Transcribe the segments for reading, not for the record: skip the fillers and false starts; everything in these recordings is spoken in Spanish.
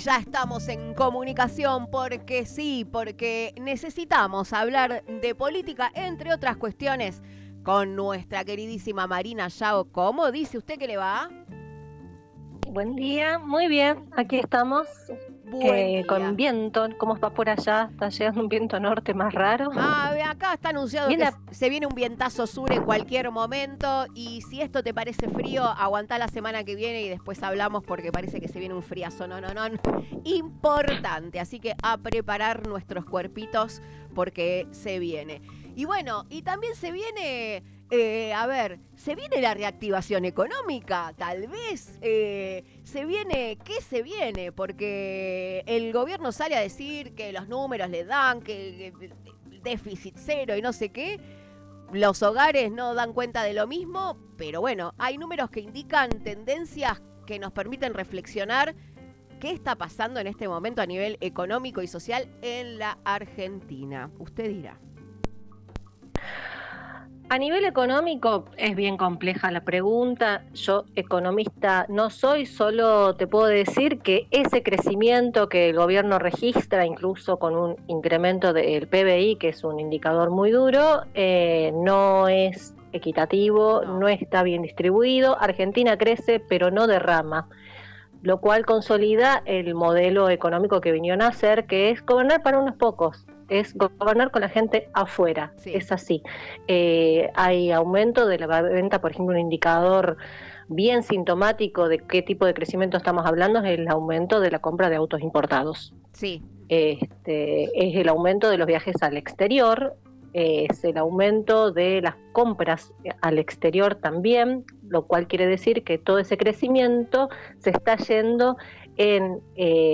ya estamos en comunicación porque sí, porque necesitamos hablar de política, entre otras cuestiones, con nuestra queridísima Marina Yago. ¿Cómo dice usted que le va? Buen día, muy bien, aquí estamos. Buen día. Con viento, ¿cómo va por allá? Está llegando un viento norte más raro. Acá está anunciado que se viene un vientazo sur en cualquier momento, y si esto te parece frío, aguantá la semana que viene y después hablamos porque parece que se viene un friazo, no, importante. Así que a preparar nuestros cuerpitos porque se viene. Y bueno, y también se viene... se viene la reactivación económica, tal vez. Se viene, ¿qué se viene? Porque el gobierno sale a decir que los números le dan, que déficit cero y no sé qué. Los hogares no dan cuenta de lo mismo, pero bueno, hay números que indican tendencias que nos permiten reflexionar qué está pasando en este momento a nivel económico y social en la Argentina. Usted dirá. A nivel económico es bien compleja la pregunta. Yo, economista, no soy, solo te puedo decir que ese crecimiento que el gobierno registra, incluso con un incremento del PBI, que es un indicador muy duro, no es equitativo, no está bien distribuido. Argentina crece, pero no derrama, lo cual consolida el modelo económico que vinieron a hacer, que es gobernar para unos pocos. Es gobernar con la gente afuera, sí. Es así. Hay aumento de la venta, por ejemplo, un indicador bien sintomático de qué tipo de crecimiento estamos hablando es el aumento de la compra de autos importados. Sí. Es el aumento de los viajes al exterior, es el aumento de las compras al exterior también, lo cual quiere decir que todo ese crecimiento se está yendo en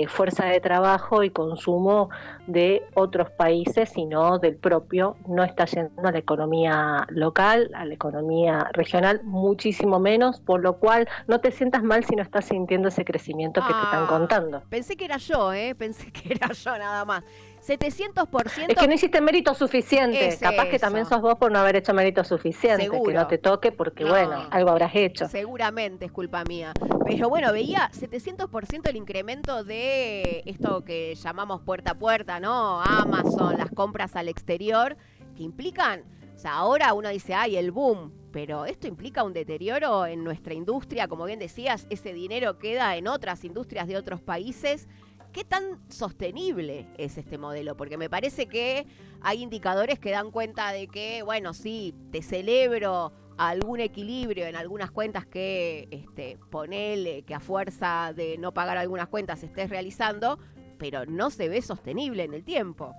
fuerza de trabajo y consumo de otros países y no del propio. No está yendo a la economía local, a la economía regional, muchísimo menos, por lo cual no te sientas mal si no estás sintiendo ese crecimiento que te están contando. Pensé que era yo, pensé que era yo nada más. 700%. Es que no hiciste mérito suficiente. Capaz que también sos vos por no haber hecho mérito suficiente. Seguro. Que no te toque porque, bueno, algo habrás hecho. Seguramente es culpa mía. Pero bueno, veía 700% el incremento de esto que llamamos puerta a puerta, ¿no? Amazon, las compras al exterior, que implican, o sea, ahora uno dice, ay, el boom, pero esto implica un deterioro en nuestra industria. Como bien decías, ese dinero queda en otras industrias de otros países. ¿Qué tan sostenible es este modelo? Porque me parece que hay indicadores que dan cuenta de que, bueno, sí, te celebro algún equilibrio en algunas cuentas que ponele que a fuerza de no pagar algunas cuentas estés realizando, pero no se ve sostenible en el tiempo.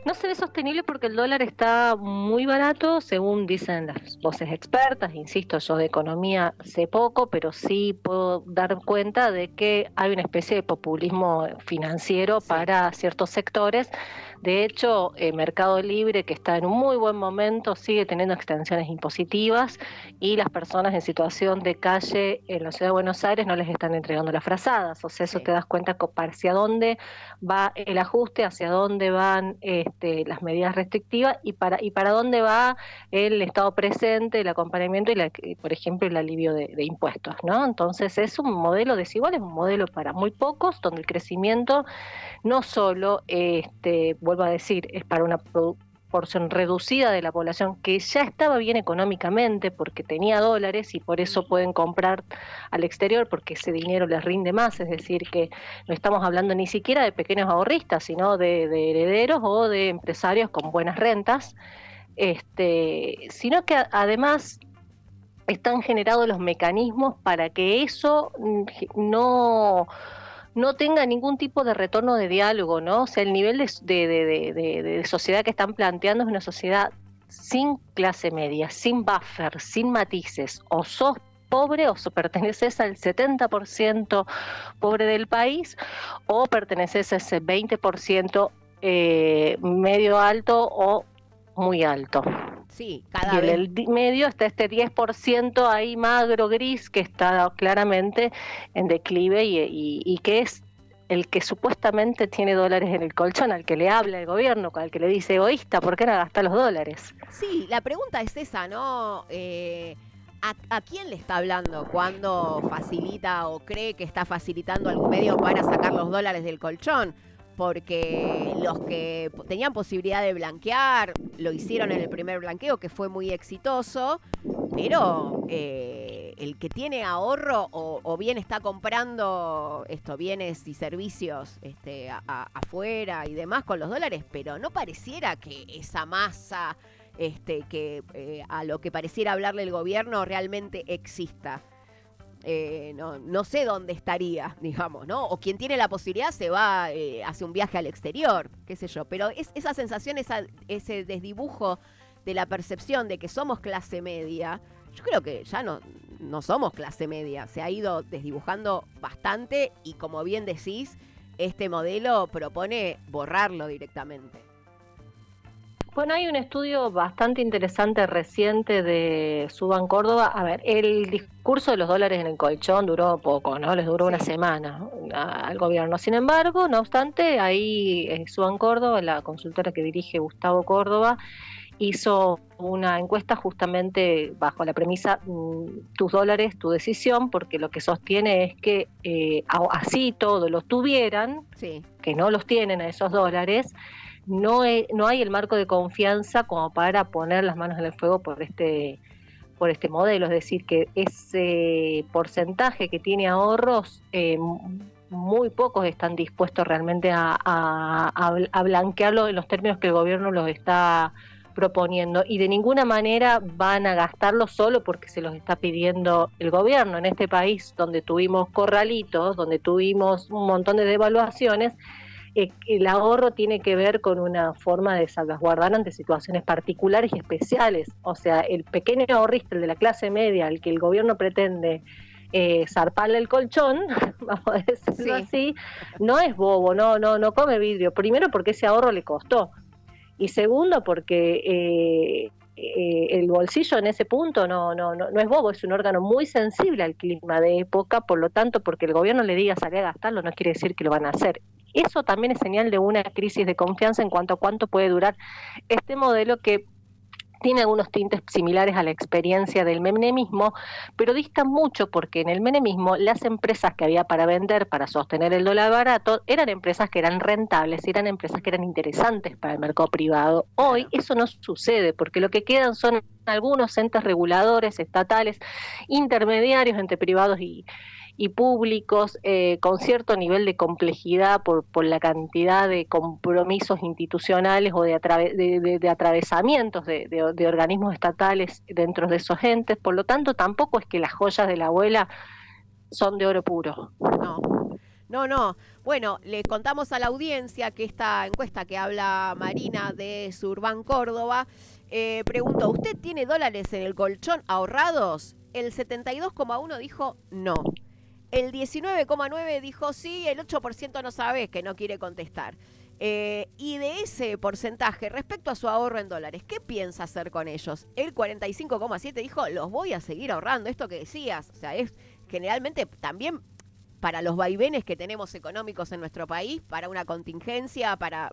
No se ve sostenible porque el dólar está muy barato, según dicen las voces expertas. Insisto, yo de economía sé poco, pero sí puedo dar cuenta de que hay una especie de populismo financiero para ciertos sectores. De hecho, Mercado Libre, que está en un muy buen momento, sigue teniendo extensiones impositivas y las personas en situación de calle en la ciudad de Buenos Aires no les están entregando las frazadas. O sea, eso te das cuenta hacia dónde va el ajuste, hacia dónde van las medidas restrictivas y para dónde va el Estado presente, el acompañamiento y, por ejemplo, el alivio de impuestos, ¿no? Entonces es un modelo desigual, es un modelo para muy pocos, donde el crecimiento no solo, vuelvo a decir, es para una porción reducida de la población que ya estaba bien económicamente porque tenía dólares y por eso pueden comprar al exterior porque ese dinero les rinde más, es decir, que no estamos hablando ni siquiera de pequeños ahorristas, sino de herederos o de empresarios con buenas rentas, sino que además están generados los mecanismos para que eso no tenga ningún tipo de retorno de diálogo, ¿no? O sea, el nivel de sociedad que están planteando es una sociedad sin clase media, sin buffer, sin matices. O sos pobre o perteneces al 70% pobre del país o perteneces a ese 20% medio alto o muy alto. Sí, cada vez. Y en el medio está este 10% ahí magro, gris, que está claramente en declive y que es el que supuestamente tiene dólares en el colchón, al que le habla el gobierno, al que le dice egoísta, ¿por qué no gasta los dólares? Sí, la pregunta es esa, ¿no? ¿A quién le está hablando cuando facilita o cree que está facilitando algún medio para sacar los dólares del colchón? Porque los que tenían posibilidad de blanquear lo hicieron en el primer blanqueo, que fue muy exitoso, pero el que tiene ahorro o bien está comprando bienes y servicios afuera y demás con los dólares, pero no pareciera que esa masa a lo que pareciera hablarle el gobierno realmente exista. No sé dónde estaría, digamos, ¿no? O quien tiene la posibilidad se va, hace un viaje al exterior, qué sé yo. Pero esa sensación, ese desdibujo de la percepción de que somos clase media, yo creo que ya no somos clase media. Se ha ido desdibujando bastante y, como bien decís, este modelo propone borrarlo directamente. Bueno, hay un estudio bastante interesante reciente de Suban Córdoba. A ver, el discurso de los dólares en el colchón duró poco, ¿no? Les duró una semana al gobierno. Sin embargo, no obstante, ahí Suban Córdoba, la consultora que dirige Gustavo Córdoba, hizo una encuesta justamente bajo la premisa tus dólares, tu decisión, porque lo que sostiene es que así todos los tuvieran, que no los tienen a esos dólares, no hay el marco de confianza como para poner las manos en el fuego por este modelo, es decir, que ese porcentaje que tiene ahorros, muy pocos están dispuestos realmente a blanquearlo en los términos que el gobierno los está proponiendo, y de ninguna manera van a gastarlo solo porque se los está pidiendo el gobierno. En este país donde tuvimos corralitos, donde tuvimos un montón de devaluaciones, el ahorro tiene que ver con una forma de salvaguardar ante situaciones particulares y especiales. O sea, el pequeño ahorrista, el de la clase media, al que el gobierno pretende zarparle el colchón, vamos a decirlo así, no es bobo, no come vidrio. Primero, porque ese ahorro le costó, y segundo, porque el bolsillo en ese punto no es bobo, es un órgano muy sensible al clima de época. Por lo tanto, porque el gobierno le diga salir a gastarlo no quiere decir que lo van a hacer. Eso también es señal de una crisis de confianza en cuanto a cuánto puede durar este modelo, que tiene algunos tintes similares a la experiencia del menemismo, pero dista mucho, porque en el menemismo las empresas que había para vender, para sostener el dólar barato, eran empresas que eran rentables, eran empresas que eran interesantes para el mercado privado. Hoy eso no sucede, porque lo que quedan son algunos entes reguladores, estatales, intermediarios entre privados y públicos, con cierto nivel de complejidad por la cantidad de compromisos institucionales o de atravesamientos de organismos estatales dentro de esos entes. Por lo tanto, tampoco es que las joyas de la abuela son de oro puro. No. Bueno, le contamos a la audiencia que esta encuesta que habla Marina de Surban Córdoba preguntó: ¿usted tiene dólares en el colchón ahorrados? El 72,1 dijo no. El 19,9 dijo sí, el 8% no sabe, que no quiere contestar. Y de ese porcentaje, respecto a su ahorro en dólares, ¿qué piensa hacer con ellos? El 45,7 dijo, los voy a seguir ahorrando, esto que decías. O sea, es generalmente también para los vaivenes que tenemos económicos en nuestro país, para una contingencia, para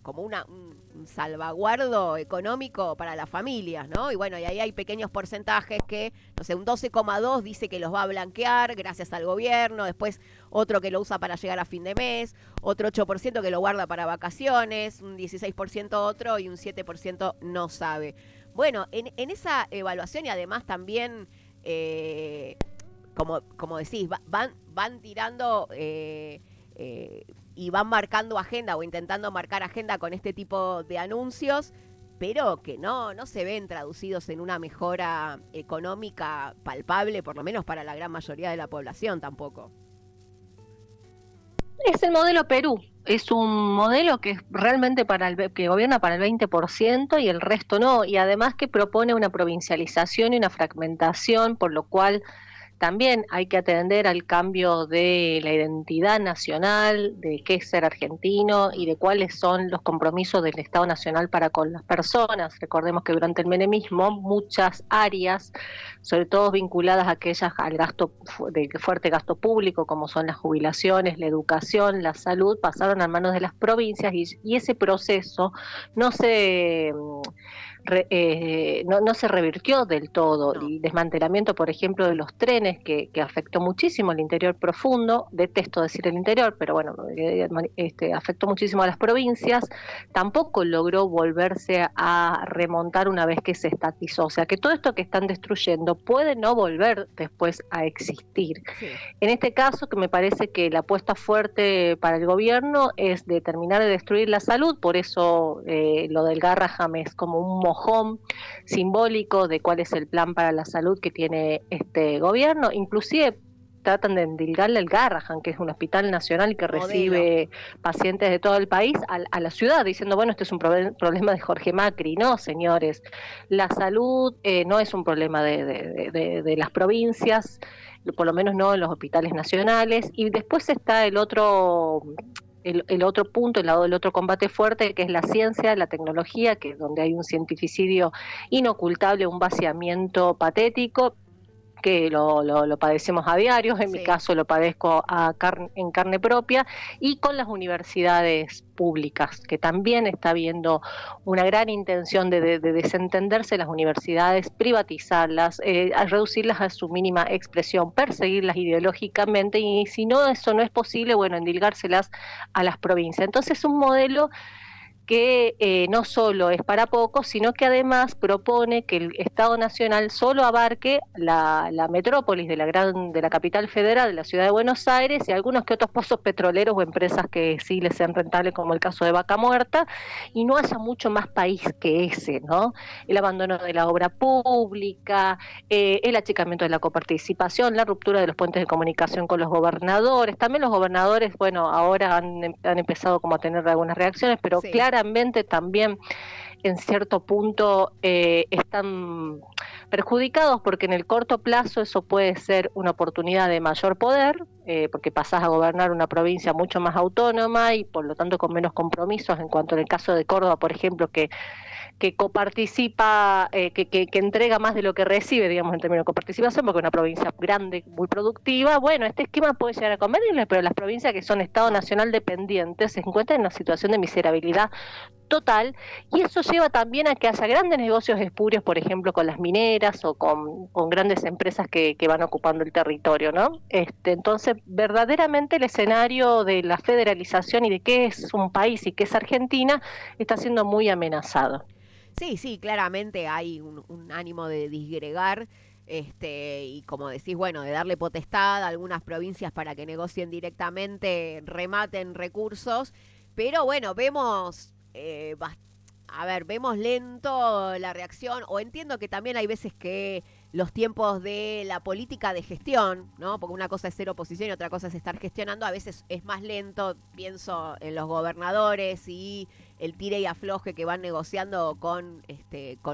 como un salvaguardo económico para las familias, ¿no? Y bueno, y ahí hay pequeños porcentajes que, no sé, un 12,2 dice que los va a blanquear gracias al gobierno, después otro que lo usa para llegar a fin de mes, otro 8% que lo guarda para vacaciones, un 16% otro y un 7% no sabe. Bueno, en esa evaluación, y además también como decís, van tirando y van marcando agenda o intentando marcar agenda con este tipo de anuncios, pero que no se ven traducidos en una mejora económica palpable, por lo menos para la gran mayoría de la población tampoco. Es el modelo Perú. Es un modelo que es realmente que gobierna para el 20% y el resto no, y además que propone una provincialización y una fragmentación, por lo cual también hay que atender al cambio de la identidad nacional, de qué es ser argentino y de cuáles son los compromisos del Estado Nacional para con las personas. Recordemos que durante el menemismo muchas áreas, sobre todo vinculadas a aquellas al gasto de fuerte gasto público, como son las jubilaciones, la educación, la salud, pasaron a manos de las provincias y ese proceso no se no se revirtió del todo. No. El desmantelamiento, por ejemplo, de los trenes que afectó muchísimo el interior profundo, detesto decir el interior, pero bueno, afectó muchísimo a las provincias, tampoco logró volverse a remontar una vez que se estatizó. O sea que todo esto que están destruyendo puede no volver después a existir. Sí. En este caso, que me parece que la apuesta fuerte para el gobierno es de terminar de destruir la salud, por eso lo del Garraham es como un mojón simbólico de cuál es el plan para la salud que tiene este gobierno. Inclusive tratan de endilgarle el Garraham, que es un hospital nacional que recibe pacientes de todo el país, a la ciudad, diciendo, bueno, este es un problema de Jorge Macri. No, señores, la salud no es un problema de las provincias, por lo menos no en los hospitales nacionales. Y después está el otro punto, el otro combate fuerte, que es la ciencia, la tecnología, que es donde hay un cientificidio inocultable, un vaciamiento patético, que lo padecemos a diario, en mi caso lo padezco en carne propia, y con las universidades públicas, que también está habiendo una gran intención de desentenderse las universidades, privatizarlas, reducirlas a su mínima expresión, perseguirlas ideológicamente, y si no, eso no es posible, bueno, endilgárselas a las provincias. Entonces es un modelo que no solo es para pocos, sino que además propone que el Estado Nacional solo abarque la metrópolis de la capital federal, de la ciudad de Buenos Aires, y algunos que otros pozos petroleros o empresas que sí les sean rentables, como el caso de Vaca Muerta, y no haya mucho más país que ese, ¿no? El abandono de la obra pública, el achicamiento de la coparticipación, la ruptura de los puentes de comunicación con los gobernadores. También los gobernadores, bueno, ahora han empezado como a tener algunas reacciones, pero sí, claramente también en cierto punto están perjudicados, porque en el corto plazo eso puede ser una oportunidad de mayor poder, porque pasás a gobernar una provincia mucho más autónoma y por lo tanto con menos compromisos, en cuanto en el caso de Córdoba, por ejemplo, que coparticipa, que entrega más de lo que recibe, digamos, en términos de coparticipación, porque es una provincia grande, muy productiva. Bueno, este esquema puede llegar a convenirle, pero las provincias que son Estado Nacional dependientes se encuentran en una situación de miserabilidad total, y eso lleva también a que haya grandes negocios espurios, por ejemplo, con las mineras o con grandes empresas que van ocupando el territorio, ¿no? Entonces, verdaderamente el escenario de la federalización y de qué es un país y qué es Argentina está siendo muy amenazado. Sí, claramente hay un ánimo de disgregar, y como decís, bueno, de darle potestad a algunas provincias para que negocien directamente, rematen recursos, pero bueno, vemos vemos lento la reacción, o entiendo que también hay veces que los tiempos de la política de gestión, ¿no? Porque una cosa es ser oposición y otra cosa es estar gestionando, a veces es más lento. Pienso en los gobernadores y el tire y afloje que van negociando con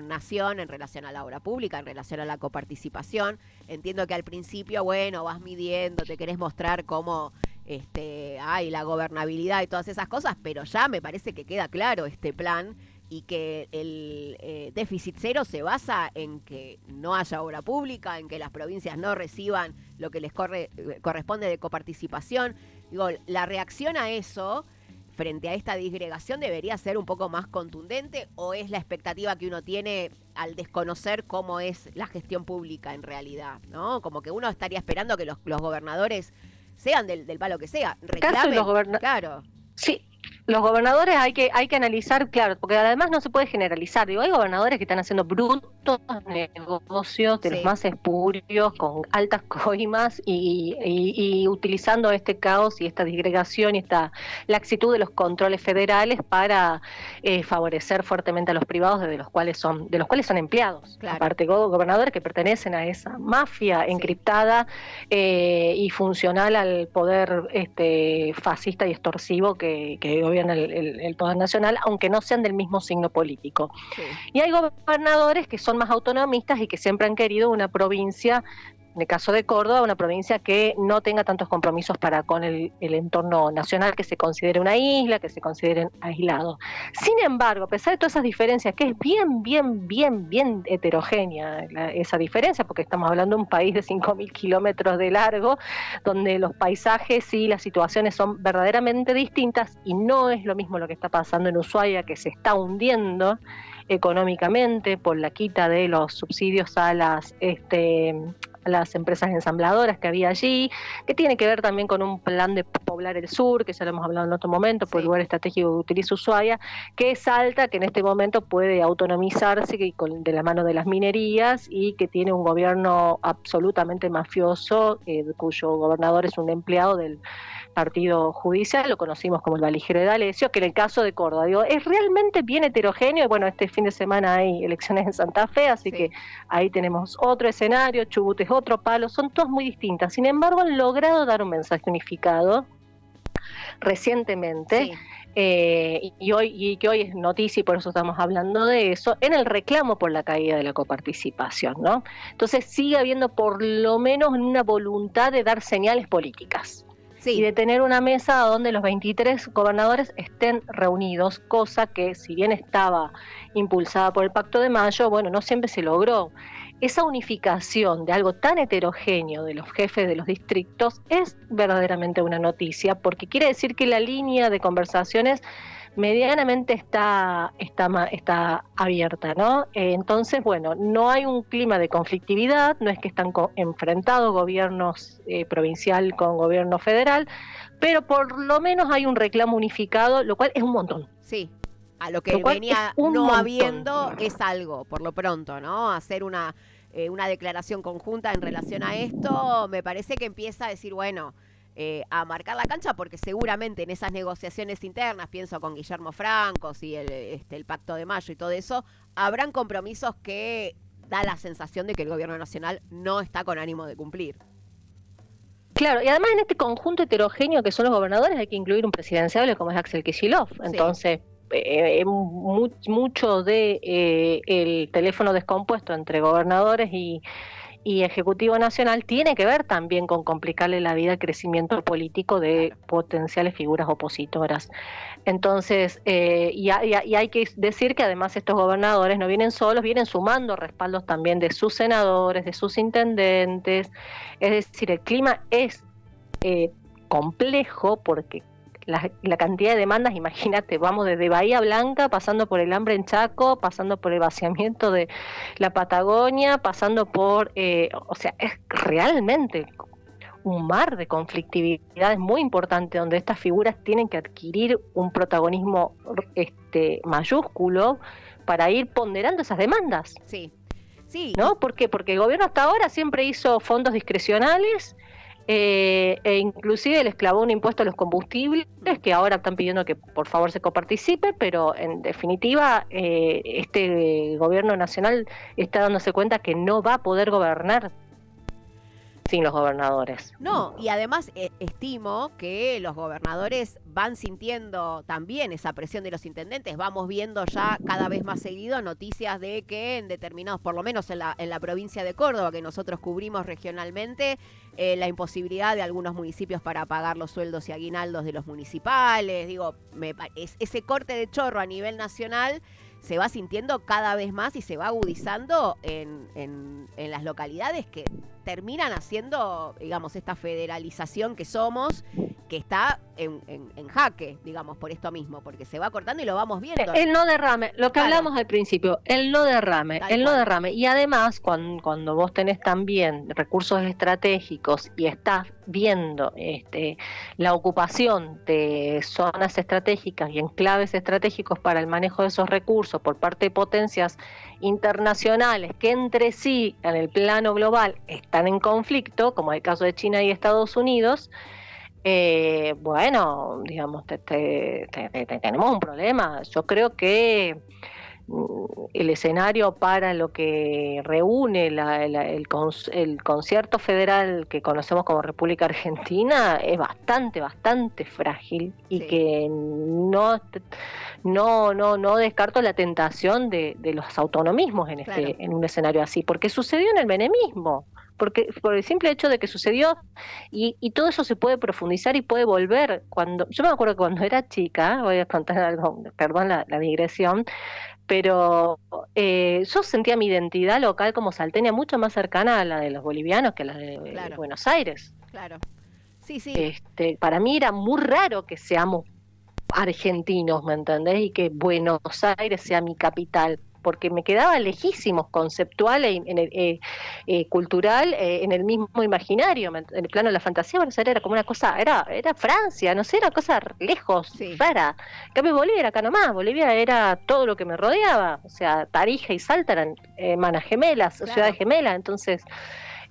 Nación en relación a la obra pública, en relación a la coparticipación. Entiendo que al principio, bueno, vas midiendo, te querés mostrar cómo hay la gobernabilidad y todas esas cosas, pero ya me parece que queda claro este plan, y que el déficit cero se basa en que no haya obra pública, en que las provincias no reciban lo que les corresponde de coparticipación. Digo, la reacción a eso, frente a esta disgregación, debería ser un poco más contundente, o es la expectativa que uno tiene al desconocer cómo es la gestión pública en realidad, ¿no? Como que uno estaría esperando que los gobernadores, sean del palo que sea, reclamen. Claro. Sí. Los gobernadores hay que analizar, claro, porque además no se puede generalizar. Digo, hay gobernadores que están haciendo brutos negocios de los más espurios, con altas coimas y utilizando este caos y esta disgregación y esta laxitud de los controles federales para favorecer fuertemente a los privados, de los cuales son empleados. Claro. Aparte, gobernadores que pertenecen a esa mafia encriptada y funcional al poder fascista y extorsivo que gobierna el Poder Nacional, aunque no sean del mismo signo político. Sí. Y hay gobernadores que son más autonomistas y que siempre han querido una provincia en el caso de Córdoba, una provincia que no tenga tantos compromisos para con el entorno nacional, que se considere una isla, que se consideren aislados. Sin embargo, a pesar de todas esas diferencias, que es bien heterogénea esa diferencia, porque estamos hablando de un país de 5.000 kilómetros de largo, donde los paisajes y las situaciones son verdaderamente distintas, y no es lo mismo lo que está pasando en Ushuaia, que se está hundiendo económicamente por la quita de los subsidios a las empresas ensambladoras que había allí, que tiene que ver también con un plan de poblar el sur, que ya lo hemos hablado en otro momento, por el lugar estratégico que utiliza Ushuaia, que es Salta, que en este momento puede autonomizarse de la mano de las minerías, y que tiene un gobierno absolutamente mafioso, cuyo gobernador es un empleado del partido judicial, lo conocimos como el valijero de D'Alessio, que en el caso de Córdoba, digo, es realmente bien heterogéneo, y bueno, este fin de semana hay elecciones en Santa Fe, así que ahí tenemos otro escenario, Chubut es otro palo, son todas muy distintas. Sin embargo, han logrado dar un mensaje unificado recientemente, y que hoy es noticia, y por eso estamos hablando de eso, en el reclamo por la caída de la coparticipación, ¿no? Entonces sigue habiendo por lo menos una voluntad de dar señales políticas. Y de tener una mesa donde los 23 gobernadores estén reunidos, cosa que, si bien estaba impulsada por el Pacto de Mayo, bueno, no siempre se logró. Esa unificación de algo tan heterogéneo de los jefes de los distritos es verdaderamente una noticia, porque quiere decir que la línea de conversaciones medianamente está abierta, ¿no? Entonces, bueno, no hay un clima de conflictividad, no es que están enfrentados gobiernos provincial con gobierno federal, pero por lo menos hay un reclamo unificado, lo cual es un montón. Sí, a lo que venía no habiendo es algo, por lo pronto, ¿no? Hacer una declaración conjunta en relación a esto, me parece que empieza a decir, bueno, a marcar la cancha, porque seguramente en esas negociaciones internas, pienso con Guillermo Franco, y el Pacto de Mayo y todo eso, habrán compromisos que da la sensación de que el gobierno nacional no está con ánimo de cumplir. Claro, y además en este conjunto heterogéneo que son los gobernadores hay que incluir un presidenciable como es Axel Kicillof. Entonces, mucho de el teléfono descompuesto entre gobernadores y Ejecutivo Nacional tiene que ver también con complicarle la vida al crecimiento político de potenciales figuras opositoras. Entonces, y hay que decir que además estos gobernadores no vienen solos, vienen sumando respaldos también de sus senadores, de sus intendentes. Es decir, el clima es complejo, porque la cantidad de demandas, imagínate, vamos desde Bahía Blanca, pasando por el hambre en Chaco, pasando por el vaciamiento de la Patagonia, pasando por, o sea, es realmente un mar de conflictividades muy importante, donde estas figuras tienen que adquirir un protagonismo mayúsculo para ir ponderando esas demandas. Sí. ¿No? ¿Por qué? Porque el gobierno hasta ahora siempre hizo fondos discrecionales, e inclusive les clavó un impuesto a los combustibles, que ahora están pidiendo que por favor se coparticipe, pero en definitiva este gobierno nacional está dándose cuenta que no va a poder gobernar sin los gobernadores. No, y además estimo que los gobernadores van sintiendo también esa presión de los intendentes. Vamos viendo ya cada vez más seguido noticias de que en determinados, por lo menos en la provincia de Córdoba, que nosotros cubrimos regionalmente, la imposibilidad de algunos municipios para pagar los sueldos y aguinaldos de los municipales. Digo, ese corte de chorro a nivel nacional se va sintiendo cada vez más y se va agudizando en las localidades que terminan haciendo, digamos, esta federalización que somos, que está en jaque, digamos, por esto mismo, porque se va cortando y lo vamos viendo. El no derrame, lo que hablamos al principio, el no derrame. Y además, cuando vos tenés también recursos estratégicos y estás viendo la ocupación de zonas estratégicas y enclaves estratégicos para el manejo de esos recursos por parte de potencias internacionales que entre sí, en el plano global, están en conflicto, como el caso de China y Estados Unidos, bueno, digamos, tenemos un problema. Yo creo que el escenario para lo que reúne el concierto federal que conocemos como República Argentina es bastante frágil, y que no descarto la tentación de los autonomismos en un escenario así, porque sucedió en el menemismo. porque por el simple hecho de que sucedió, y todo eso se puede profundizar y puede volver. Yo me acuerdo que cuando era chica, voy a contar algo, perdón la digresión, pero yo sentía mi identidad local como salteña mucho más cercana a la de los bolivianos que a la de Claro. Buenos Aires. Claro. Sí. Para mí era muy raro que seamos argentinos, ¿me entendés? Y que Buenos Aires sea mi capital, porque me quedaba lejísimos conceptual cultural, en el mismo imaginario, en el plano de la fantasía. Buenos Aires era como una cosa, era Francia, no sé, era cosa lejos, rara. En cambio Bolivia era acá nomás, Bolivia era todo lo que me rodeaba, o sea, Tarija y Salta eran hermanas gemelas, claro, ciudades gemelas, entonces...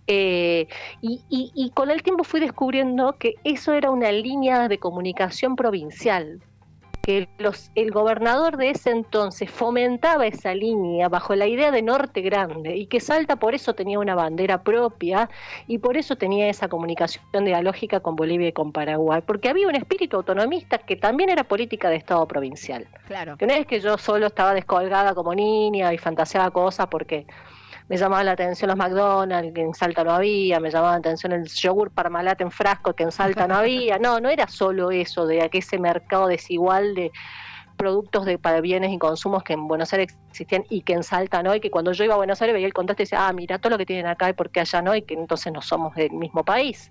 y con el tiempo fui descubriendo que eso era una línea de comunicación provincial, que el gobernador de ese entonces fomentaba esa línea bajo la idea de Norte Grande, y que Salta por eso tenía una bandera propia y por eso tenía esa comunicación dialógica con Bolivia y con Paraguay, porque había un espíritu autonomista que también era política de Estado provincial. Claro. Que no es que yo solo estaba descolgada como niña y fantaseaba cosas porque me llamaba la atención los McDonald's, que en Salta no había, me llamaba la atención el yogur Parmalat en frasco, que en Salta no había. No era solo eso, de que ese mercado desigual de productos para bienes y consumos que en Buenos Aires existían y que en Salta no, y que cuando yo iba a Buenos Aires veía el contraste y decía, mira todo lo que tienen acá y por qué allá no, y que entonces no somos del mismo país.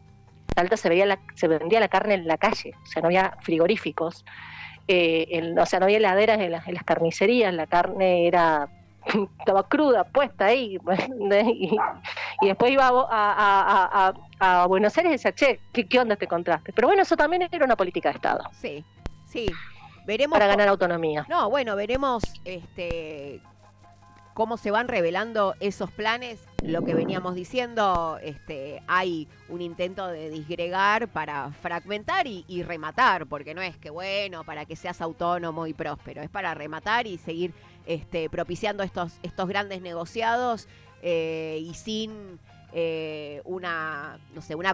En Salta se vendía la carne en la calle, o sea, no había frigoríficos, o sea, no había heladeras en las carnicerías, la carne estaba cruda, puesta ahí, y después iba a Buenos Aires y decía, che, ¿qué onda este contraste? Pero bueno, eso también era una política de Estado. Sí. Veremos para ganar autonomía. No, bueno, veremos cómo se van revelando esos planes. Lo que veníamos diciendo, hay un intento de disgregar para fragmentar y rematar, porque no es que, bueno, para que seas autónomo y próspero, es para rematar y seguir propiciando estos grandes negociados y sin una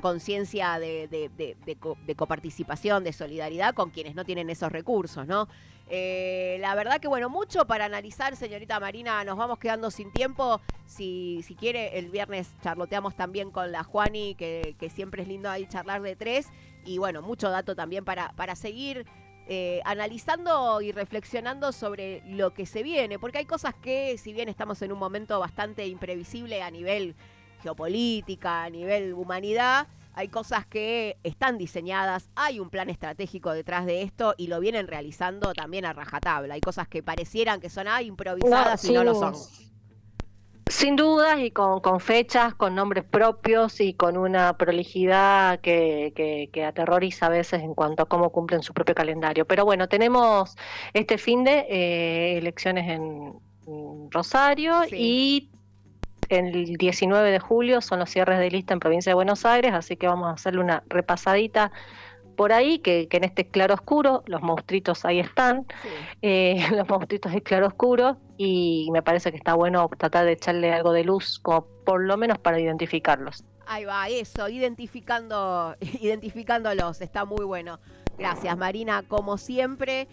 conciencia de coparticipación, de solidaridad con quienes no tienen esos recursos, ¿no? La verdad que, bueno, mucho para analizar, señorita Marina. Nos vamos quedando sin tiempo. Si quiere, el viernes charloteamos también con la Juani, que siempre es lindo ahí charlar de tres. Y bueno, mucho dato también para seguir analizando y reflexionando sobre lo que se viene. Porque hay cosas que, si bien estamos en un momento bastante imprevisible a nivel geopolítica, a nivel humanidad, hay cosas que están diseñadas, hay un plan estratégico detrás de esto y lo vienen realizando también a rajatabla. Hay cosas que parecieran que son improvisadas y no lo son. Sin dudas, y con fechas, con nombres propios y con una prolijidad que aterroriza a veces en cuanto a cómo cumplen su propio calendario. Pero bueno, tenemos este finde elecciones en Rosario, sí, y el 19 de julio son los cierres de lista en provincia de Buenos Aires, así que vamos a hacerle una repasadita por ahí, que en este claroscuro, los monstruitos ahí están, sí, los monstruitos de claroscuro, y me parece que está bueno tratar de echarle algo de luz, como por lo menos para identificarlos. Ahí va, eso, identificándolos, está muy bueno. Gracias, Marina, como siempre.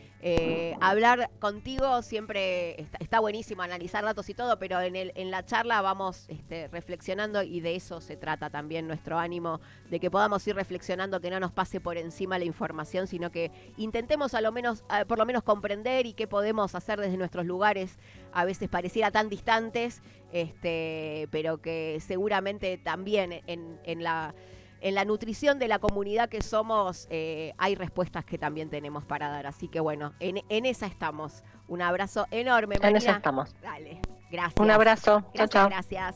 Hablar contigo siempre está buenísimo, analizar datos y todo, pero en la charla vamos reflexionando, y de eso se trata también nuestro ánimo, de que podamos ir reflexionando, que no nos pase por encima la información, sino que intentemos por lo menos comprender y qué podemos hacer desde nuestros lugares, a veces pareciera tan distantes, pero que seguramente también en la nutrición de la comunidad que somos, hay respuestas que también tenemos para dar. Así que bueno, en esa estamos. Un abrazo enorme, María. En esa estamos. Dale, gracias. Un abrazo. Gracias, chao. Gracias.